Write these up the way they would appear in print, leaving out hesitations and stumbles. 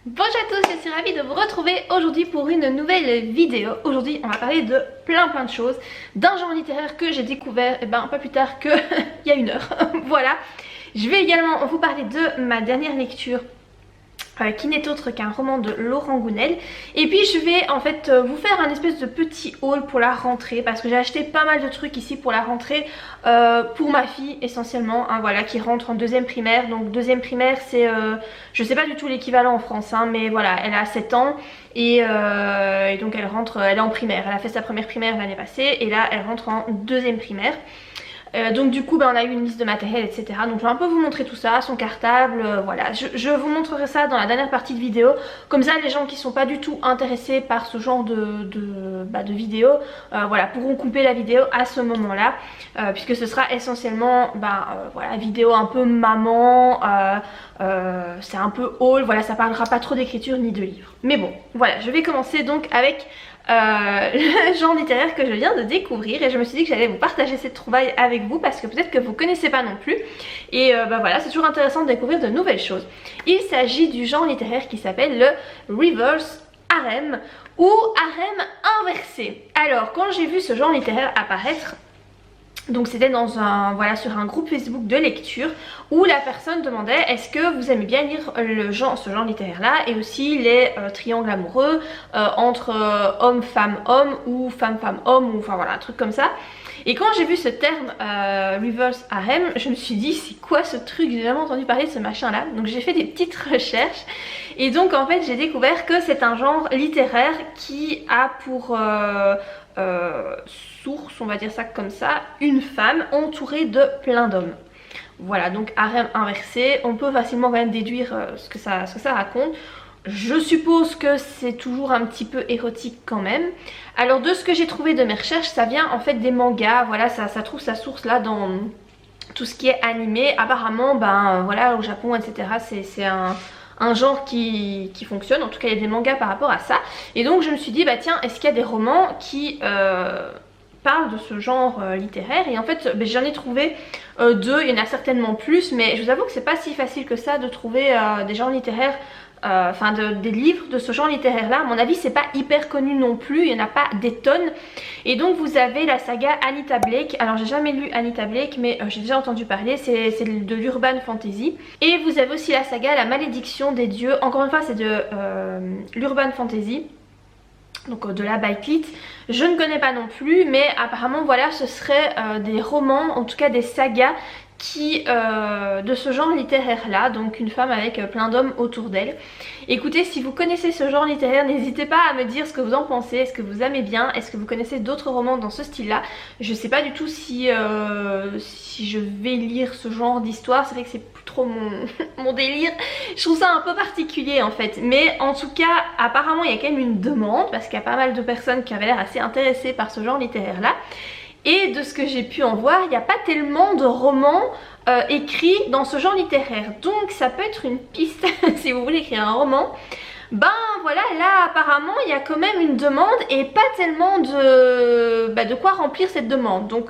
Bonjour à tous, je suis ravie de vous retrouver aujourd'hui pour une nouvelle vidéo. Aujourd'hui on va parler de plein de choses, d'un genre littéraire que j'ai découvert pas plus tard que il y a une heure. Voilà, je vais également vous parler de ma dernière lecture qui n'est autre qu'un roman de Laurent Gounel. Et puis je vais en fait vous faire un espèce de petit haul pour la rentrée, parce que j'ai acheté pas mal de trucs ici pour la rentrée pour ma fille essentiellement, hein, voilà, qui rentre en deuxième primaire. Donc deuxième primaire c'est, je sais pas du tout l'équivalent en France, hein, mais voilà, elle a 7 ans et donc elle rentre, elle est en primaire. Elle a fait sa première primaire l'année passée et là elle rentre en deuxième primaire. Donc du coup on a eu une liste de matériel, etc. Donc je vais un peu vous montrer tout ça, son cartable, voilà. Je vous montrerai ça dans la dernière partie de vidéo. Comme ça les gens qui sont pas du tout intéressés par ce genre de vidéo, voilà, pourront couper la vidéo à ce moment là, puisque ce sera essentiellement voilà, vidéo un peu maman, c'est un peu haul, voilà, ça parlera pas trop d'écriture ni de livres. Mais bon, voilà, je vais commencer donc avec le genre littéraire que je viens de découvrir, et je me suis dit que j'allais vous partager cette trouvaille avec vous parce que peut-être que vous connaissez pas non plus, et voilà, c'est toujours intéressant de découvrir de nouvelles choses. Il s'agit du genre littéraire qui s'appelle le reverse harem ou harem inversé. Alors quand j'ai vu ce genre littéraire apparaître, donc c'était dans un, voilà, sur un groupe Facebook de lecture où la personne demandait est-ce que vous aimez bien lire ce genre littéraire là, et aussi les triangles amoureux entre homme femme homme ou femme femme homme, ou enfin voilà, un truc comme ça. Et quand j'ai vu ce terme reverse harem, je me suis dit c'est quoi ce truc, j'ai jamais entendu parler de ce machin là. Donc j'ai fait des petites recherches et donc en fait j'ai découvert que c'est un genre littéraire qui a pour source, on va dire ça comme ça, une femme entourée de plein d'hommes. Voilà, donc harem inversé, on peut facilement quand même déduire ce que ça raconte. Je suppose que c'est toujours un petit peu érotique quand même. Alors de ce que j'ai trouvé de mes recherches, ça vient en fait des mangas, voilà, ça trouve sa source là dans tout ce qui est animé. Apparemment, voilà, au Japon, etc., c'est un genre qui fonctionne, en tout cas il y a des mangas par rapport à ça. Et donc je me suis dit, bah tiens, est-ce qu'il y a des romans qui parlent de ce genre littéraire? Et en fait j'en ai trouvé deux, il y en a certainement plus, mais je vous avoue que c'est pas si facile que ça de trouver des genres littéraires, enfin des livres de ce genre littéraire là. À mon avis c'est pas hyper connu non plus, il n'y en a pas des tonnes. Et donc vous avez la saga Anita Blake. Alors j'ai jamais lu Anita Blake, mais j'ai déjà entendu parler, c'est de l'urban fantasy. Et vous avez aussi la saga La Malédiction des Dieux, encore une fois c'est de l'urban fantasy, donc de la Baiklit. Je ne connais pas non plus, mais apparemment voilà, ce serait des romans, en tout cas des sagas qui de ce genre littéraire là, donc une femme avec plein d'hommes autour d'elle. Écoutez, si vous connaissez ce genre littéraire, n'hésitez pas à me dire ce que vous en pensez. Est-ce que vous aimez bien? Est-ce que vous connaissez d'autres romans dans ce style là? Je sais pas du tout si je vais lire ce genre d'histoire, c'est vrai que c'est plus trop mon délire. Je trouve ça un peu particulier en fait, mais en tout cas apparemment il y a quand même une demande, parce qu'il y a pas mal de personnes qui avaient l'air assez intéressées par ce genre littéraire là. Et de ce que j'ai pu en voir, il n'y a pas tellement de romans écrits dans ce genre littéraire. Donc ça peut être une piste si vous voulez écrire un roman. Ben voilà, là apparemment il y a quand même une demande et pas tellement de quoi remplir cette demande. Donc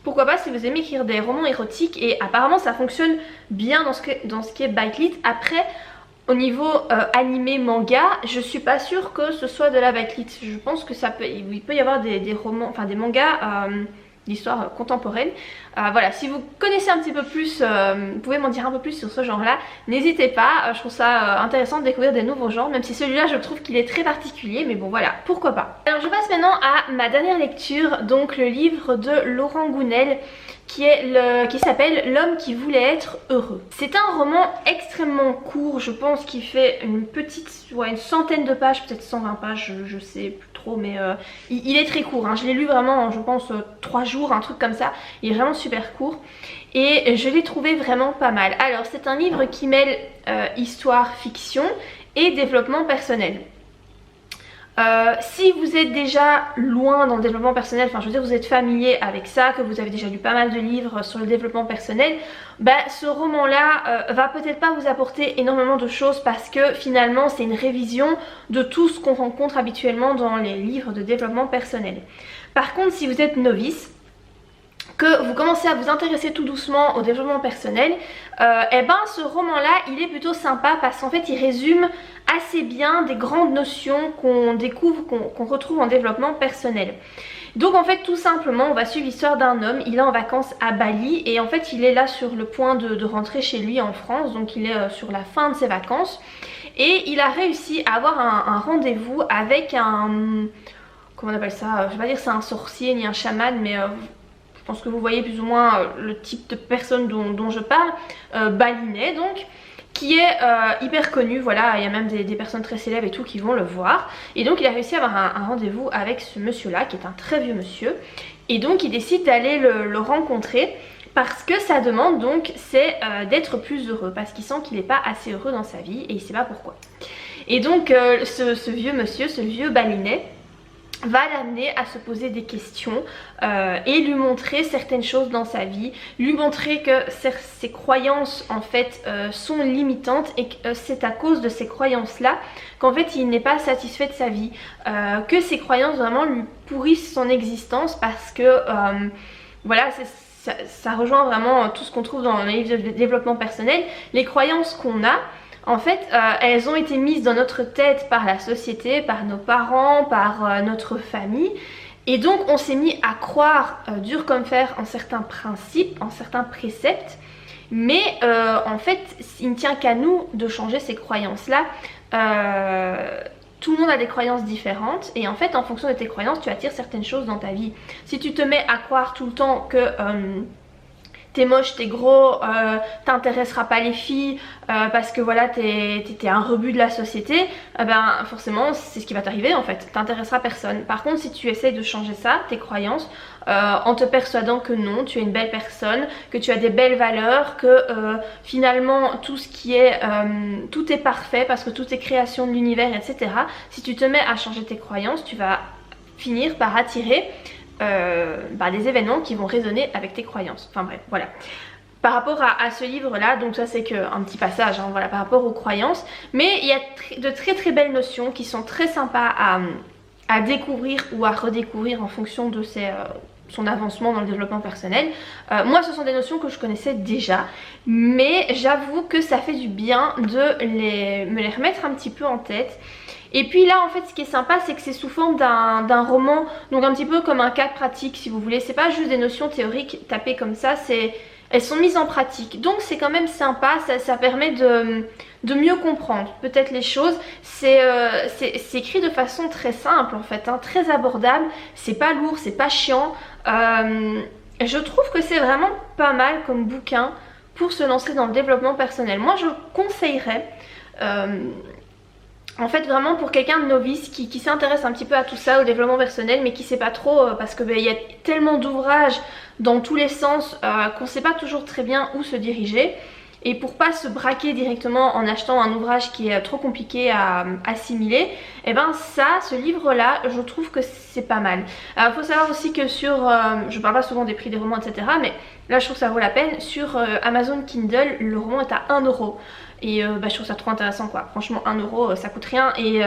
pourquoi pas si vous aimez écrire des romans érotiques, et apparemment ça fonctionne bien dans ce qui est Baiklit. Après au niveau animé manga, je suis pas sûre que ce soit de la Baiklit. Je pense que il peut y avoir des romans, enfin des mangas d'histoire contemporaine. Voilà, si vous connaissez un petit peu plus, vous pouvez m'en dire un peu plus sur ce genre là, n'hésitez pas. Je trouve ça intéressant de découvrir des nouveaux genres, même si celui-là je trouve qu'il est très particulier, mais bon voilà, pourquoi pas. Alors je passe maintenant à ma dernière lecture, donc le livre de Laurent Gounel qui s'appelle L'homme qui voulait être heureux. C'est un roman extrêmement court, je pense qu'il fait une centaine de pages, peut-être 120 pages, je sais plus trop, mais il est très court, hein. Je l'ai lu vraiment, je pense 3 jours, un truc comme ça. Il est vraiment super court et je l'ai trouvé vraiment pas mal. Alors c'est un livre qui mêle histoire, fiction et développement personnel. Si vous êtes déjà loin dans le développement personnel, enfin je veux dire vous êtes familier avec ça, que vous avez déjà lu pas mal de livres sur le développement personnel, ce roman là va peut-être pas vous apporter énormément de choses, parce que finalement c'est une révision de tout ce qu'on rencontre habituellement dans les livres de développement personnel. Par contre si vous êtes novice, que vous commencez à vous intéresser tout doucement au développement personnel, et ben ce roman là il est plutôt sympa parce qu'en fait il résume assez bien des grandes notions qu'on découvre, qu'on retrouve en développement personnel. Donc en fait tout simplement on va suivre l'histoire d'un homme, il est en vacances à Bali et en fait il est là sur le point de rentrer chez lui en France, donc il est sur la fin de ses vacances et il a réussi à avoir un rendez-vous avec un... comment on appelle ça, je vais pas dire c'est un sorcier ni un chaman mais... je pense que vous voyez plus ou moins le type de personne dont je parle, balinais donc, qui est hyper connu, voilà, il y a même des personnes très célèbres et tout qui vont le voir. Et donc il a réussi à avoir un rendez-vous avec ce monsieur-là, qui est un très vieux monsieur. Et donc il décide d'aller le rencontrer, parce que sa demande donc c'est d'être plus heureux, parce qu'il sent qu'il n'est pas assez heureux dans sa vie et il ne sait pas pourquoi. Et donc ce vieux monsieur, ce vieux balinais, va l'amener à se poser des questions et lui montrer certaines choses dans sa vie, lui montrer que ses croyances en fait sont limitantes et que c'est à cause de ces croyances là qu'en fait il n'est pas satisfait de sa vie, que ces croyances vraiment lui pourrissent son existence parce que voilà, ça rejoint vraiment tout ce qu'on trouve dans les livres de développement personnel, les croyances qu'on a. En fait, elles ont été mises dans notre tête par la société, par nos parents, par notre famille. Et donc on s'est mis à croire dur comme fer en certains principes, en certains préceptes. Mais en fait, il ne tient qu'à nous de changer ces croyances-là. Tout le monde a des croyances différentes. Et en fait, en fonction de tes croyances, tu attires certaines choses dans ta vie. Si tu te mets à croire tout le temps que... t'es moche, t'es gros, t'intéresseras pas les filles parce que voilà t'es un rebut de la société, ben forcément c'est ce qui va t'arriver en fait, t'intéresseras personne. Par contre si tu essayes de changer ça, tes croyances, en te persuadant que non, tu es une belle personne, que tu as des belles valeurs, que finalement tout ce qui est, tout est parfait parce que tout est création de l'univers, etc. Si tu te mets à changer tes croyances, tu vas finir par attirer des événements qui vont résonner avec tes croyances. Enfin bref, voilà. Par rapport à ce livre là, donc ça c'est qu'un petit passage, hein, voilà, par rapport aux croyances. Mais il y a de très très belles notions qui sont très sympas à découvrir ou à redécouvrir en fonction de son avancement dans le développement personnel. Moi ce sont des notions que je connaissais déjà, mais j'avoue que ça fait du bien de me les remettre un petit peu en tête. Et puis là en fait ce qui est sympa c'est que c'est sous forme d'un roman, donc un petit peu comme un cas pratique si vous voulez, c'est pas juste des notions théoriques tapées comme ça, elles sont mises en pratique, donc c'est quand même sympa, ça permet de mieux comprendre peut-être les choses. C'est écrit de façon très simple en fait, hein, très abordable, c'est pas lourd, c'est pas chiant, je trouve que c'est vraiment pas mal comme bouquin pour se lancer dans le développement personnel. Moi je conseillerais en fait vraiment pour quelqu'un de novice qui s'intéresse un petit peu à tout ça, au développement personnel, mais qui sait pas trop parce que il y a tellement d'ouvrages dans tous les sens qu'on sait pas toujours très bien où se diriger. Et pour pas se braquer directement en achetant un ouvrage qui est trop compliqué à assimiler, et ben ce livre là je trouve que c'est pas mal. Alors faut savoir aussi que sur, je parle pas souvent des prix des romans etc, mais là je trouve que ça vaut la peine, sur Amazon Kindle le roman est à 1 €. Et je trouve ça trop intéressant quoi, franchement 1 € ça coûte rien et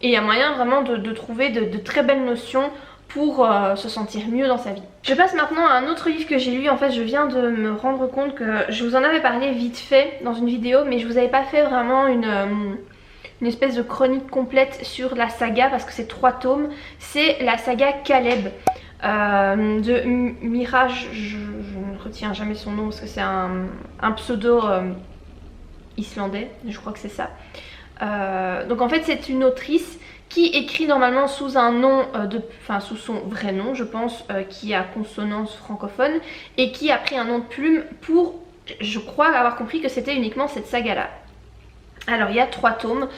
il y a moyen vraiment de trouver de très belles notions pour se sentir mieux dans sa vie. Je passe maintenant à un autre livre que j'ai lu. En fait je viens de me rendre compte que je vous en avais parlé vite fait dans une vidéo, mais je vous avais pas fait vraiment une espèce de chronique complète sur la saga parce que c'est 3 tomes. C'est la saga Caleb de Mirage, je ne retiens jamais son nom parce que c'est un pseudo islandais, je crois que c'est ça. Donc en fait c'est une autrice qui écrit normalement sous un nom, sous son vrai nom je pense, qui a consonance francophone et qui a pris un nom de plume pour, je crois avoir compris que c'était uniquement cette saga là. Alors il y a 3 tomes,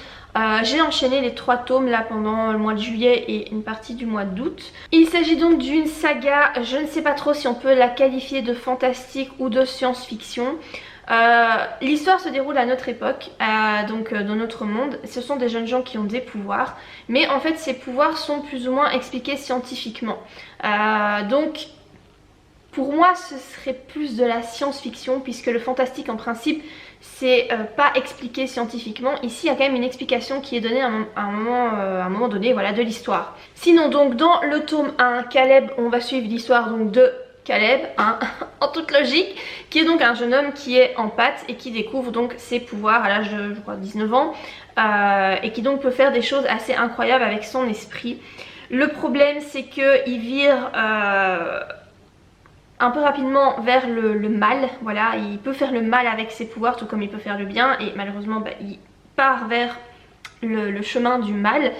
j'ai enchaîné les 3 tomes là pendant le mois de juillet et une partie du mois d'août. Il s'agit donc d'une saga, je ne sais pas trop si on peut la qualifier de fantastique ou de science-fiction. L'histoire se déroule à notre époque, donc dans notre monde. Ce sont des jeunes gens qui ont des pouvoirs, mais en fait ces pouvoirs sont plus ou moins expliqués scientifiquement. Donc pour moi ce serait plus de la science-fiction, puisque le fantastique en principe c'est pas expliqué scientifiquement. Ici il y a quand même une explication qui est donnée à un moment donné, voilà, de l'histoire. Sinon donc dans le tome 1 Caleb, on va suivre l'histoire donc de Caleb, hein, en toute logique, qui est donc un jeune homme qui est en pâte et qui découvre donc ses pouvoirs à l'âge de, je crois, 19 ans, et qui donc peut faire des choses assez incroyables avec son esprit. Le problème, c'est qu'il vire un peu rapidement vers le mal, voilà, il peut faire le mal avec ses pouvoirs tout comme il peut faire le bien, et malheureusement bah, il part vers le chemin du mal.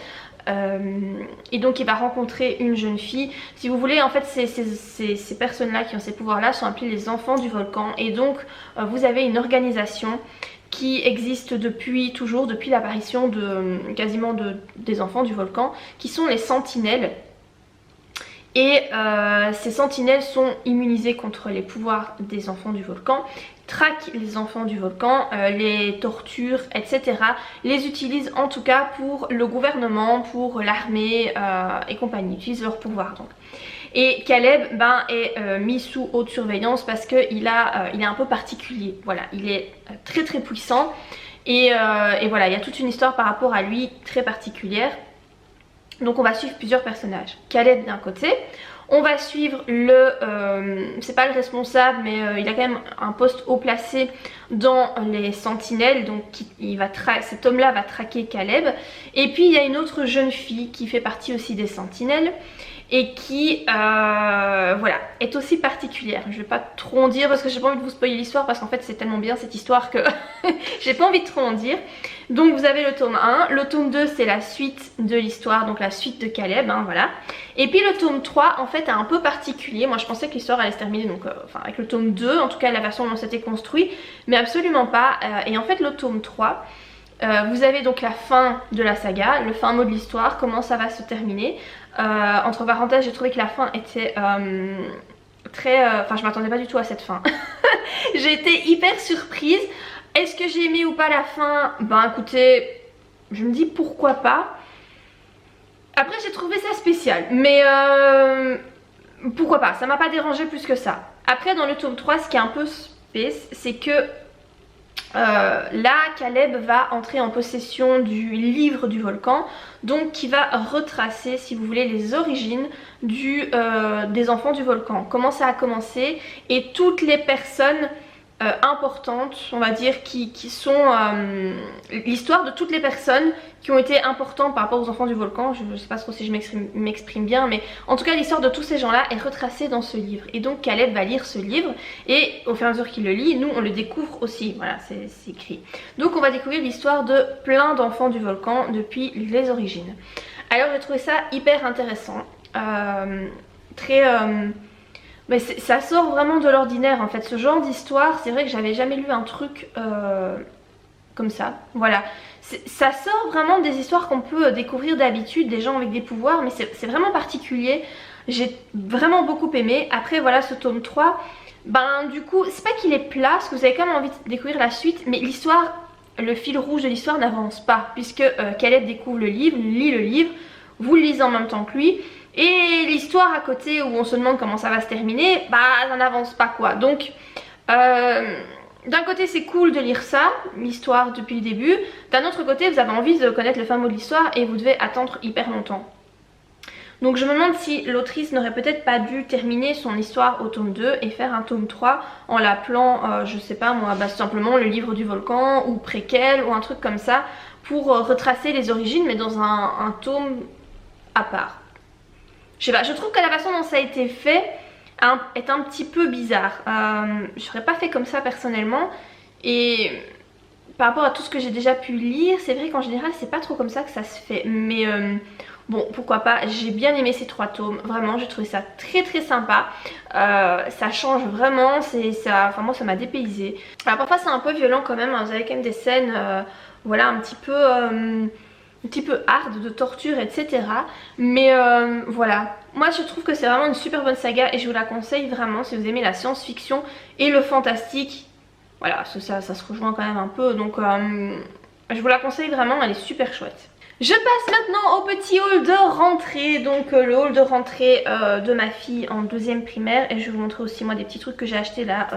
Et donc il va rencontrer une jeune fille. Si vous voulez, en fait ces personnes là qui ont ces pouvoirs là sont appelées les enfants du volcan. Et donc vous avez une organisation qui existe depuis toujours, depuis l'apparition quasiment des enfants du volcan, qui sont les sentinelles. Et ces sentinelles sont immunisées contre les pouvoirs des enfants du volcan, traquent les enfants du volcan, les torturent, etc. Les utilisent en tout cas pour le gouvernement, pour l'armée et compagnie, utilisent leurs pouvoirs donc. Et Caleb ben, est mis sous haute surveillance parce qu'il est un peu particulier, voilà, il est très très puissant et voilà, il y a toute une histoire par rapport à lui très particulière. Donc on va suivre plusieurs personnages. Caleb d'un côté, on va suivre c'est pas le responsable mais il a quand même un poste haut placé dans les sentinelles, donc cet homme là va traquer Caleb. Et puis il y a une autre jeune fille qui fait partie aussi des sentinelles et qui voilà, est aussi particulière. Je vais pas trop en dire parce que j'ai pas envie de vous spoiler l'histoire, parce qu'en fait c'est tellement bien cette histoire que j'ai pas envie de trop en dire. Donc vous avez le tome 1, le tome 2 c'est la suite de l'histoire, donc la suite de Caleb, hein, voilà. Et puis le tome 3 en fait est un peu particulier. Moi je pensais que l'histoire allait se terminer donc, avec le tome 2, en tout cas la version dont c'était construit, mais absolument pas. Et en fait le tome 3, vous avez donc la fin de la saga, le fin mot de l'histoire, comment ça va se terminer. Entre parenthèses, j'ai trouvé que la fin était très... Enfin je m'attendais pas du tout à cette fin. J'ai été hyper surprise. Est-ce que j'ai aimé ou pas la fin? Ben écoutez, je me dis pourquoi pas. Après j'ai trouvé ça spécial, mais pourquoi pas, ça m'a pas dérangé plus que ça. Après dans le tome 3 ce qui est un peu space, c'est que là Caleb va entrer en possession du livre du volcan, donc qui va retracer si vous voulez les origines des enfants du volcan, comment ça a commencé et toutes les personnes importantes, on va dire, qui sont l'histoire de toutes les personnes qui ont été importantes par rapport aux enfants du volcan. Je sais pas trop si je m'exprime bien, mais en tout cas l'histoire de tous ces gens là est retracée dans ce livre. Et donc Caleb va lire ce livre et au fur et à mesure qu'il le lit, nous on le découvre aussi, voilà, c'est écrit. Donc on va découvrir l'histoire de plein d'enfants du volcan depuis les origines. Alors j'ai trouvé ça hyper intéressant, très... mais ça sort vraiment de l'ordinaire en fait, ce genre d'histoire. C'est vrai que j'avais jamais lu un truc comme ça, voilà. Ça sort vraiment des histoires qu'on peut découvrir d'habitude, des gens avec des pouvoirs, mais c'est vraiment particulier. J'ai vraiment beaucoup aimé. Après voilà, ce tome 3, ben du coup c'est pas qu'il est plat, parce que vous avez quand même envie de découvrir la suite, mais l'histoire, le fil rouge de l'histoire n'avance pas, puisque Caleb découvre le livre, lit le livre, vous le lisez en même temps que lui. Et l'histoire à côté où on se demande comment ça va se terminer, bah ça n'avance pas quoi. Donc d'un côté c'est cool de lire ça, l'histoire depuis le début. D'un autre côté vous avez envie de connaître le fin mot de l'histoire et vous devez attendre hyper longtemps. Donc je me demande si l'autrice n'aurait peut-être pas dû terminer son histoire au tome 2 et faire un tome 3 en l'appelant, je sais pas moi, bah, simplement le livre du volcan ou préquel ou un truc comme ça, pour retracer les origines mais dans un tome à part. Je sais pas, je trouve que la façon dont ça a été fait est un petit peu bizarre. Je n'aurais pas fait comme ça personnellement. Et par rapport à tout ce que j'ai déjà pu lire, c'est vrai qu'en général c'est pas trop comme ça que ça se fait. Mais bon, pourquoi pas, j'ai bien aimé ces 3 tomes. Vraiment, j'ai trouvé ça très très sympa. Ça change vraiment, enfin moi ça m'a dépaysé. Alors parfois c'est un peu violent quand même, hein. Vous avez quand même des scènes voilà, un petit peu hard, de torture, etc. Mais voilà, moi je trouve que c'est vraiment une super bonne saga et je vous la conseille vraiment si vous aimez la science-fiction et le fantastique. Voilà, ça se rejoint quand même un peu, donc je vous la conseille vraiment, elle est super chouette. Je passe maintenant au petit haul de rentrée, donc le haul de rentrée de ma fille en 2e primaire, et je vais vous montrer aussi moi des petits trucs que j'ai achetés là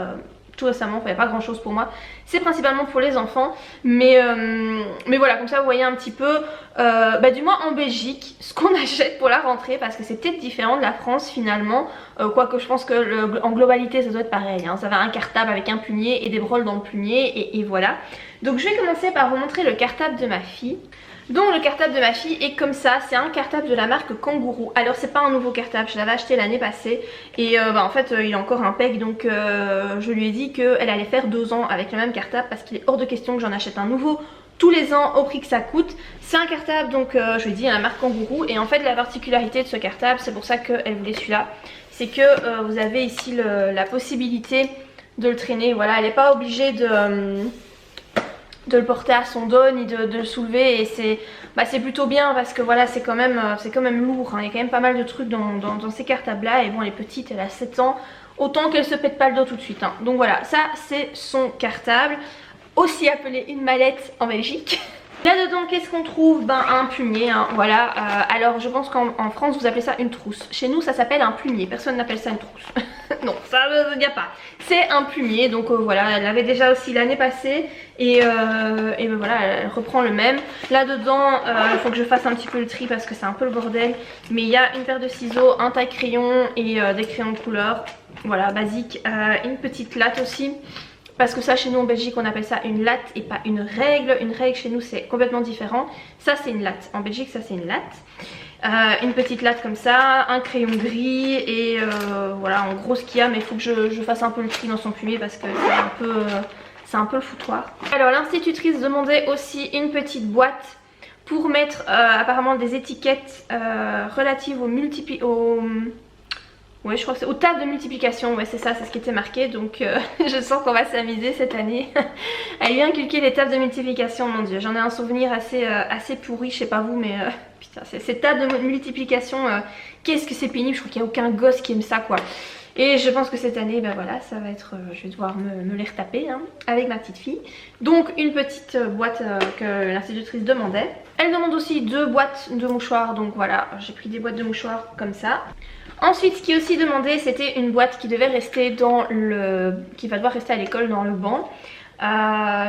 tout récemment. Enfin, il n'y a pas grand chose pour moi, c'est principalement pour les enfants, mais voilà, comme ça vous voyez un petit peu, du moins en Belgique, ce qu'on achète pour la rentrée, parce que c'est peut-être différent de la France finalement, quoique je pense que en globalité ça doit être pareil, hein. Ça va un cartable avec un plumier et des broles dans le plumier, et voilà. Donc je vais commencer par vous montrer le cartable de ma fille. Donc le cartable de ma fille est comme ça, c'est un cartable de la marque Kangourou. Alors c'est pas un nouveau cartable, je l'avais acheté l'année passée et en fait il est encore un PEG, donc je lui ai dit qu'elle allait faire 2 ans avec le même cartable parce qu'il est hors de question que j'en achète un nouveau tous les ans au prix que ça coûte. C'est un cartable donc je lui ai dit à la marque Kangourou, et en fait la particularité de ce cartable, c'est pour ça qu'elle voulait celui-là, c'est que vous avez ici la possibilité de le traîner. Voilà, elle n'est pas obligée de le porter à son dos ni de le soulever, et c'est plutôt bien parce que voilà, c'est quand même lourd, hein. Il y a quand même pas mal de trucs dans ces cartables là, et bon, elle est petite, elle a 7 ans, autant qu'elle se pète pas le dos tout de suite, hein. Donc voilà, ça c'est son cartable, aussi appelé une mallette en Belgique. Là-dedans, qu'est-ce qu'on trouve? Un plumier, hein, voilà. Alors je pense qu'en France vous appelez ça une trousse. Chez nous ça s'appelle un plumier, personne n'appelle ça une trousse. Non, ça il n'y a pas. C'est un plumier, donc voilà, elle l'avait déjà aussi l'année passée, et voilà, elle reprend le même. Là-dedans, il faut que je fasse un petit peu le tri parce que c'est un peu le bordel. Mais il y a une paire de ciseaux, un taille-crayon et des crayons de couleur. Voilà, basique. Une petite latte aussi. Parce que ça, chez nous en Belgique on appelle ça une latte et pas une règle. Une règle chez nous c'est complètement différent. Ça c'est une latte, en Belgique ça c'est une latte. Une petite latte comme ça, un crayon gris, et voilà en gros ce qu'il y a. Mais il faut que je fasse un peu le tri dans son plumier parce que c'est un peu le foutoir. Alors l'institutrice demandait aussi une petite boîte pour mettre apparemment des étiquettes relatives ouais, je crois que c'est aux tables de multiplication, ouais c'est ça, c'est ce qui était marqué, donc je sens qu'on va s'amuser cette année. Elle lui a inculqué les tables de multiplication, mon dieu, j'en ai un souvenir assez pourri, je sais pas vous, mais putain, ces tables de multiplication, qu'est-ce que c'est pénible, je crois qu'il n'y a aucun gosse qui aime ça quoi. Et je pense que cette année, voilà, ça va être, je vais devoir me les retaper, hein, avec ma petite fille. Donc une petite boîte que l'institutrice demandait. Elle demande aussi 2 boîtes de mouchoirs, donc voilà, j'ai pris des boîtes de mouchoirs comme ça. Ensuite, ce qui est aussi demandé, c'était une boîte qui devait rester qui va devoir rester à l'école dans le banc,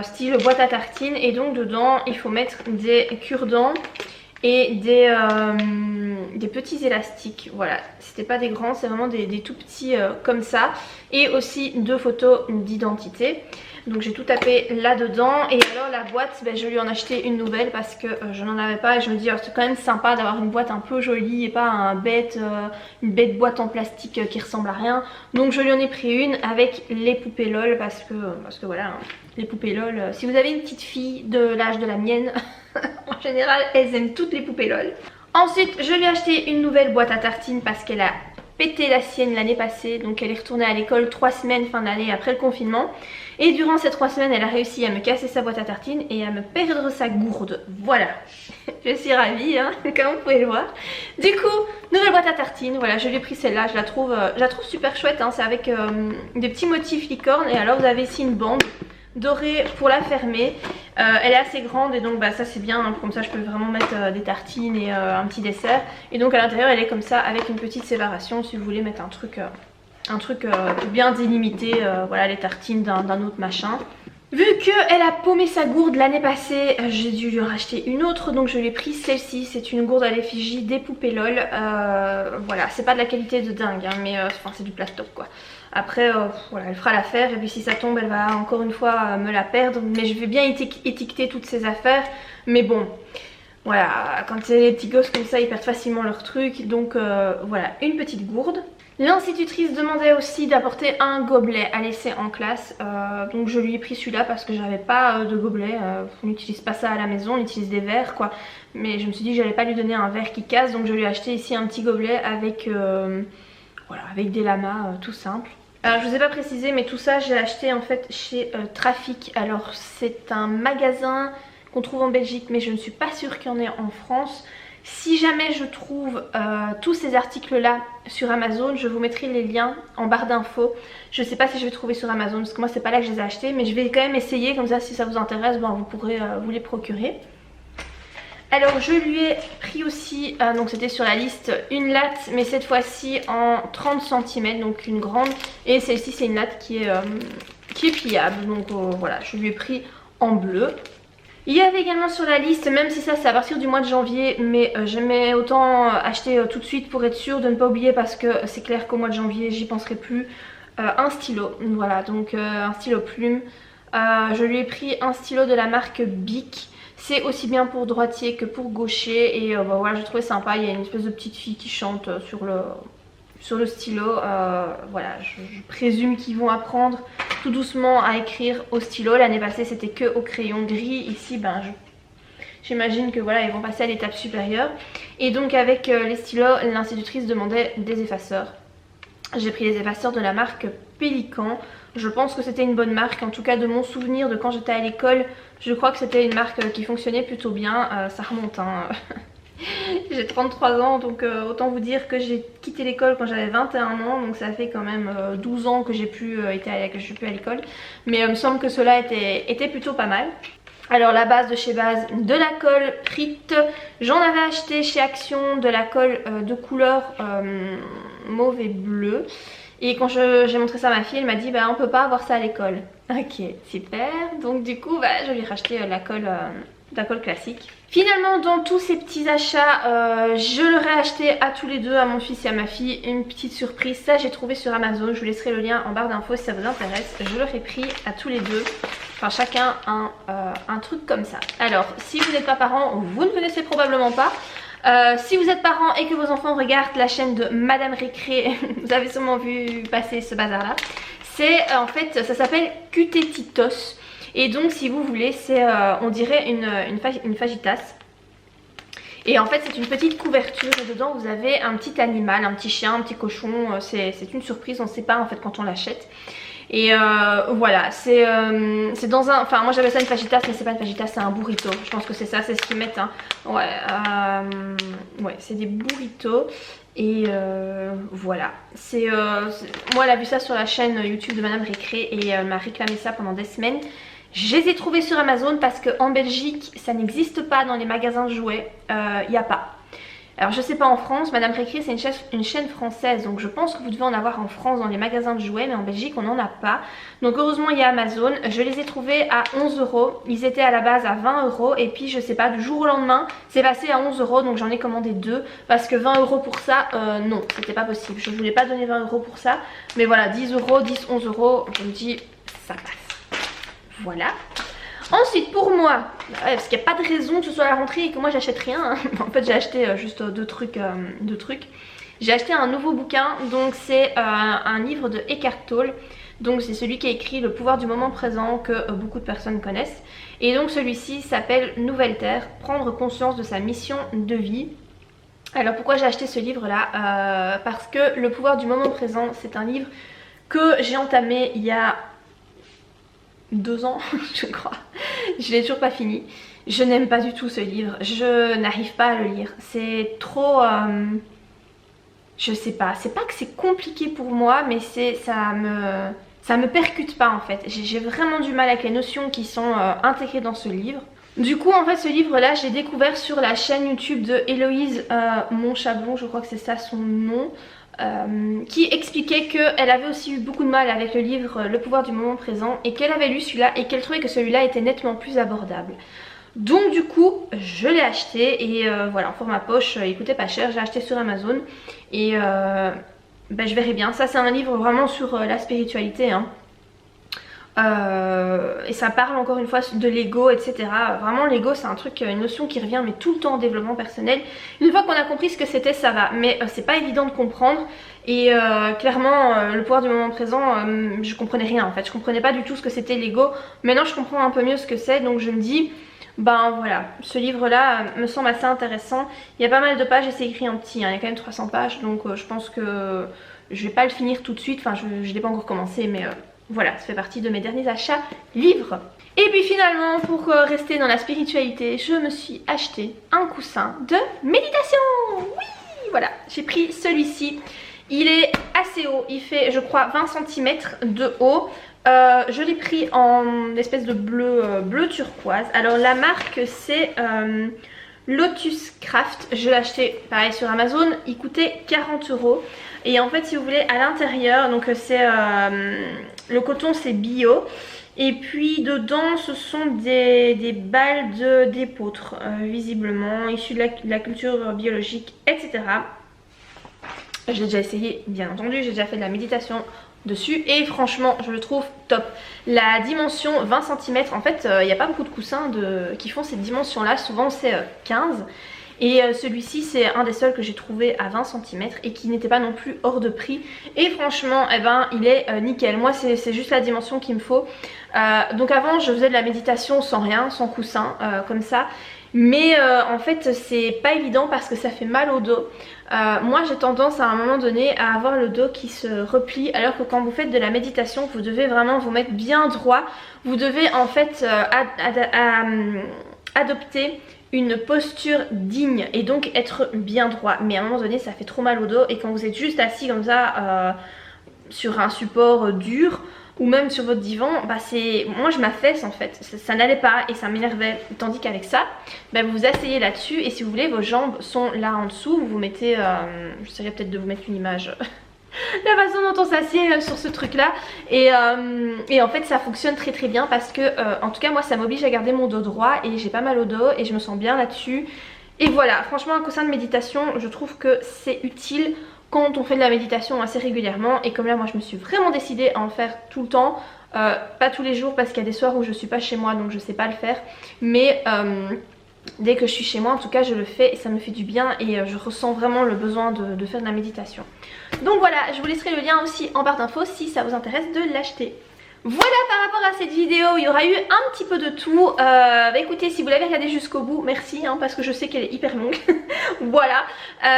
style boîte à tartines, et donc dedans il faut mettre des cure-dents et des petits élastiques. Voilà, c'était pas des grands, c'est vraiment des tout petits comme ça, et aussi 2 photos d'identité. Donc j'ai tout tapé là-dedans, et alors la boîte, je lui en ai acheté une nouvelle parce que je n'en avais pas, et je me dis c'est quand même sympa d'avoir une boîte un peu jolie et pas une bête boîte en plastique qui ressemble à rien. Donc je lui en ai pris une avec les poupées LOL parce que voilà, hein, les poupées LOL, si vous avez une petite fille de l'âge de la mienne, en général elles aiment toutes les poupées LOL. Ensuite je lui ai acheté une nouvelle boîte à tartines parce qu'elle a pété la sienne l'année passée, donc elle est retournée à l'école 3 semaines fin d'année après le confinement, et durant ces 3 semaines elle a réussi à me casser sa boîte à tartines et à me perdre sa gourde. Voilà. Je suis ravie, hein, comme vous pouvez le voir. Du coup, nouvelle boîte à tartines, voilà, je lui ai pris celle-là, je la trouve super chouette, hein, c'est avec des petits motifs licorne, et alors vous avez ici une bande dorée pour la fermer. Elle est assez grande, et donc ça c'est bien, hein, comme ça je peux vraiment mettre des tartines et un petit dessert. Et donc à l'intérieur elle est comme ça avec une petite séparation si vous voulez mettre un truc bien délimité, voilà, les tartines d'un autre machin. Vu qu'elle a paumé sa gourde l'année passée, j'ai dû lui en racheter une autre, donc je lui ai pris celle-ci. C'est une gourde à l'effigie des poupées LOL. Voilà, c'est pas de la qualité de dingue, hein, mais c'est du plastoc quoi. Après, voilà, elle fera l'affaire, et puis si ça tombe, elle va encore une fois me la perdre. Mais je vais bien étiqueter toutes ces affaires. Mais bon, voilà, quand c'est les petits gosses comme ça, ils perdent facilement leur truc. Donc voilà, une petite gourde. L'institutrice demandait aussi d'apporter un gobelet à laisser en classe, donc je lui ai pris celui-là parce que j'avais pas de gobelet, on n'utilise pas ça à la maison, on utilise des verres quoi, mais je me suis dit que j'allais pas lui donner un verre qui casse, donc je lui ai acheté ici un petit gobelet avec, voilà, avec des lamas tout simple. Alors je vous ai pas précisé, mais tout ça j'ai acheté en fait chez Trafic. Alors c'est un magasin qu'on trouve en Belgique, mais je ne suis pas sûre qu'il y en ait en France. Si jamais je trouve tous ces articles là sur Amazon, je vous mettrai les liens en barre d'infos. Je sais pas si je vais trouver sur Amazon parce que moi c'est pas là que je les ai achetés, mais je vais quand même essayer, comme ça si ça vous intéresse, vous pourrez vous les procurer. Alors je lui ai pris aussi, donc c'était sur la liste, une latte, mais cette fois-ci en 30 cm, donc une grande. Et celle-ci c'est une latte qui qui est pliable. Donc voilà, je lui ai pris en bleu. Il y avait également sur la liste, même si ça c'est à partir du mois de janvier, mais j'aimais autant acheter tout de suite pour être sûre de ne pas oublier, parce que c'est clair qu'au mois de janvier j'y penserai plus, un stylo. Voilà, donc un stylo plume. Je lui ai pris un stylo de la marque Bic. C'est aussi bien pour droitier que pour gaucher, et bah, voilà, j'ai trouvé sympa. Il y a une espèce de petite fille qui chante sur le stylo. Voilà, je présume qu'ils vont apprendre tout doucement à écrire au stylo. L'année passée c'était que au crayon gris. Ici ben j'imagine que voilà, ils vont passer à l'étape supérieure. Et donc avec les stylos, l'institutrice demandait des effaceurs. J'ai pris les effaceurs de la marque Pélican. Je pense que c'était une bonne marque, en tout cas de mon souvenir de quand j'étais à l'école. Je crois que c'était une marque qui fonctionnait plutôt bien. Ça remonte hein. J'ai 33 ans, donc autant vous dire que j'ai quitté l'école quand j'avais 21 ans. Donc ça fait quand même 12 ans que j'ai plus été à l'école. Mais il me semble que cela était plutôt pas mal. Alors la base de chez Base, de la colle Prit. J'en avais acheté chez Action de la colle de couleur mauve et bleu. Et quand j'ai montré ça à ma fille, elle m'a dit bah on peut pas avoir ça à l'école. Ok, super. Donc du coup bah, je lui ai racheté la colle classique. Finalement dans tous ces petits achats, je leur ai acheté à tous les deux, à mon fils et à ma fille, une petite surprise. Ça j'ai trouvé sur Amazon, je vous laisserai le lien en barre d'infos si ça vous intéresse. Je leur ai pris à tous les deux, enfin chacun un truc comme ça. Alors si vous n'êtes pas parent, vous ne connaissez probablement pas. Si vous êtes parent et que vos enfants regardent la chaîne de Madame Récré, vous avez sûrement vu passer ce bazar là. C'est en fait, ça s'appelle Cutetitos. Et donc si vous voulez, c'est on dirait une fajitas. Et en fait c'est une petite couverture et dedans vous avez un petit animal, un petit chien, un petit cochon. C'est une surprise, on ne sait pas en fait quand on l'achète. Et voilà, c'est dans un... Enfin moi j'avais ça une fajitas, mais c'est pas une fajitas, c'est un burrito. Je pense que c'est ça, c'est ce qu'ils mettent hein. Ouais, ouais c'est des burritos. Et voilà, moi elle a vu ça sur la chaîne YouTube de Madame Récré et elle m'a réclamé ça pendant des semaines. Je les ai trouvés sur Amazon parce qu'en Belgique ça n'existe pas dans les magasins de jouets, il n'y a pas. Alors je sais pas en France, Madame Récré c'est une chaîne française, donc je pense que vous devez en avoir en France dans les magasins de jouets, mais en Belgique on n'en a pas. Donc heureusement il y a Amazon, je les ai trouvés à 11 €, ils étaient à la base à 20 € et puis je sais pas, du jour au lendemain c'est passé à 11 €, donc j'en ai commandé deux. Parce que 20 € pour ça, non c'était pas possible, je voulais pas donner 20 € pour ça. Mais voilà, 10 €, 10, 11 €, je me dis ça passe. Voilà. Ensuite pour moi, parce qu'il n'y a pas de raison que ce soit la rentrée et que moi j'achète rien hein. En fait j'ai acheté juste deux trucs. J'ai acheté un nouveau bouquin, donc c'est un livre de Eckhart Tolle. Donc c'est celui qui a écrit Le pouvoir du moment présent que beaucoup de personnes connaissent. Et donc celui-ci s'appelle Nouvelle Terre, prendre conscience de sa mission de vie. Alors pourquoi j'ai acheté ce livre là, parce que Le pouvoir du moment présent c'est un livre que j'ai entamé il y a 2 ans je crois. Je l'ai toujours pas fini. Je n'aime pas du tout ce livre, je n'arrive pas à le lire. C'est trop... je sais pas, c'est pas que c'est compliqué pour moi, mais ça me percute pas en fait. J'ai vraiment du mal avec les notions qui sont intégrées dans ce livre. Du coup en fait ce livre là j'ai découvert sur la chaîne YouTube de Héloïse Monchablon, je crois que c'est ça son nom. Qui expliquait qu'elle avait aussi eu beaucoup de mal avec le livre Le pouvoir du moment présent et qu'elle avait lu celui-là et qu'elle trouvait que celui-là était nettement plus abordable. Donc du coup je l'ai acheté et voilà, en format poche, il coûtait pas cher, j'ai acheté sur Amazon et ben, je verrai bien. Ça c'est un livre vraiment sur la spiritualité hein. Et ça parle encore une fois de l'ego, etc. Vraiment l'ego c'est un truc, une notion qui revient mais tout le temps en développement personnel. Une fois qu'on a compris ce que c'était ça va, mais c'est pas évident de comprendre. Et clairement le pouvoir du moment présent, je comprenais rien en fait, je comprenais pas du tout ce que c'était l'ego. Maintenant je comprends un peu mieux ce que c'est, donc je me dis ben voilà, ce livre là me semble assez intéressant. Il y a pas mal de pages et c'est écrit en petit hein. Il y a quand même 300 pages, donc je pense que je vais pas le finir tout de suite. Enfin je l'ai pas encore commencé, mais voilà, ça fait partie de mes derniers achats livres. Et puis finalement, pour rester dans la spiritualité, je me suis acheté un coussin de méditation. Oui, voilà, j'ai pris celui-ci. Il est assez haut, il fait je crois 20 cm de haut. Je l'ai pris en espèce de bleu turquoise. Alors la marque c'est Lotus Craft. Je l'ai acheté pareil sur Amazon, il coûtait 40 €. Et en fait si vous voulez à l'intérieur, donc c'est le coton c'est bio. Et puis dedans ce sont des balles d'épeautre visiblement issues de la culture biologique, etc. Je l'ai déjà essayé bien entendu, j'ai déjà fait de la méditation dessus et franchement je le trouve top. La dimension 20 cm, en fait il n'y a pas beaucoup de coussins qui font cette dimension là, souvent c'est 15. Et celui-ci c'est un des seuls que j'ai trouvé à 20 cm et qui n'était pas non plus hors de prix. Et franchement eh ben, il est nickel. Moi c'est juste la dimension qu'il me faut. Donc avant je faisais de la méditation sans rien, sans coussin comme ça. Mais en fait c'est pas évident parce que ça fait mal au dos. Moi j'ai tendance à un moment donné à avoir le dos qui se replie, alors que quand vous faites de la méditation vous devez vraiment vous mettre bien droit. Vous devez en fait adopter une posture digne et donc être bien droit. Mais à un moment donné ça fait trop mal au dos et quand vous êtes juste assis comme ça sur un support dur ou même sur votre divan, bah moi je m'affaisse en fait, ça n'allait pas et ça m'énervait. Tandis qu'avec ça, bah vous vous asseyez là-dessus et si vous voulez vos jambes sont là en dessous, vous mettez, j'essaierai peut-être de vous mettre une image la façon dont on s'assied sur ce truc là et en fait ça fonctionne très très bien parce que en tout cas moi ça m'oblige à garder mon dos droit et j'ai pas mal au dos et je me sens bien là-dessus. Et voilà, franchement un coussin de méditation je trouve que c'est utile quand on fait de la méditation assez régulièrement. Et comme là moi je me suis vraiment décidée à en faire tout le temps, pas tous les jours parce qu'il y a des soirs où je suis pas chez moi donc je sais pas le faire, mais dès que je suis chez moi en tout cas je le fais et ça me fait du bien et je ressens vraiment le besoin de faire de la méditation. Donc voilà, je vous laisserai le lien aussi en barre d'infos si ça vous intéresse de l'acheter. Voilà par rapport à cette vidéo, il y aura eu un petit peu de tout. Bah écoutez, si vous l'avez regardé jusqu'au bout, merci hein, parce que je sais qu'elle est hyper longue. Voilà,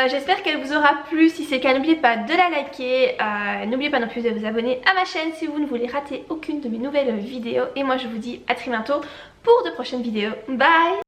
j'espère qu'elle vous aura plu. Si c'est le cas, n'oubliez pas de la liker. N'oubliez pas non plus de vous abonner à ma chaîne si vous ne voulez rater aucune de mes nouvelles vidéos. Et moi je vous dis à très bientôt pour de prochaines vidéos. Bye!